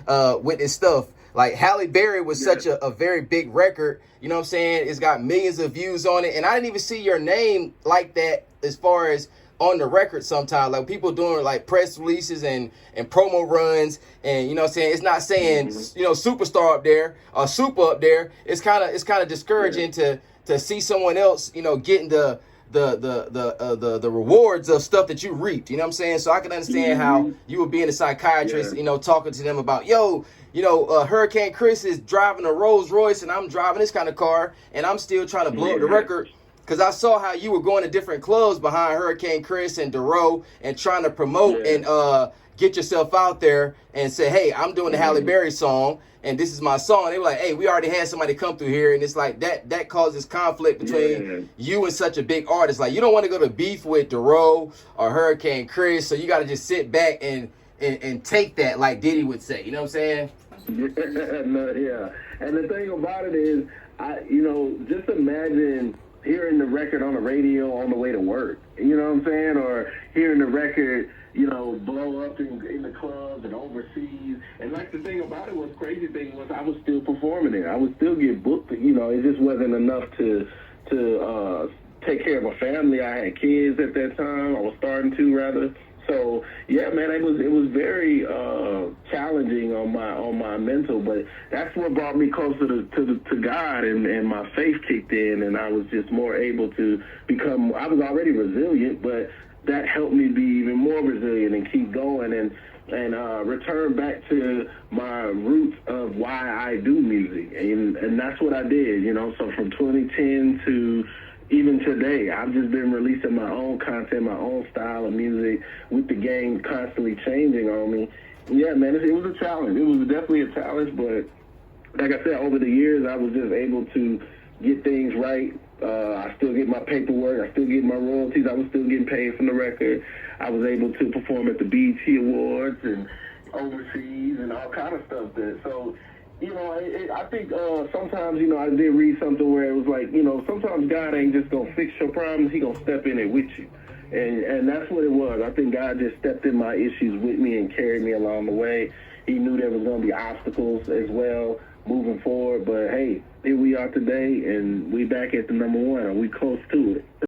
with this stuff. Like Halle Berry was such a very big record, you know what I'm saying? It's got millions of views on it. And I didn't even see your name like that as far as on the record sometimes. Like people doing like press releases and promo runs. And you know what I'm saying? It's not saying, you know, superstar up there or super up there. It's kind of discouraging to see someone else, you know, getting the rewards of stuff that you reaped. You know what I'm saying? So I can understand how you would being a psychiatrist, you know, talking to them about, yo, you know, Hurricane Chris is driving a Rolls Royce and I'm driving this kind of car and I'm still trying to blow up the record. Because I saw how you were going to different clubs behind Hurricane Chris and Dero and trying to promote and get yourself out there and say, hey, I'm doing the Halle Berry song and this is my song. And they were like, hey, we already had somebody come through here. And it's like that causes conflict between you and such a big artist. Like you don't want to go to beef with Dero or Hurricane Chris. So you got to just sit back and take that, like Diddy would say. You know what I'm saying? No, and the thing about it is, just imagine hearing the record on the radio on the way to work, you know what I'm saying? Or hearing the record, you know, blow up in the clubs and overseas. And like the thing about it was, crazy thing was I was still performing it. I would still get booked, you know, it just wasn't enough to take care of a family. I had kids at that time. I was starting to, rather. So yeah, man, it was very challenging on my mental, but that's what brought me closer to God, and my faith kicked in, and I was just more able to become. I was already resilient, but that helped me be even more resilient and keep going and return back to my roots of why I do music, and that's what I did, you know. So from 2010 to even today, I've just been releasing my own content, my own style of music, with the game constantly changing on me. Yeah, man, it was a challenge. It was definitely a challenge, but like I said, over the years, I was just able to get things right. I still get my paperwork. I still get my royalties. I was still getting paid from the record. I was able to perform at the BET Awards and overseas and all kind of stuff there. So, you know, I think sometimes, you know, I did read something where it was like, you know, sometimes God ain't just going to fix your problems. He going to step in it with you. And that's what it was. I think God just stepped in my issues with me and carried me along the way. He knew there was going to be obstacles as well moving forward. But, hey, here we are today, and we back at the #1. We close to it.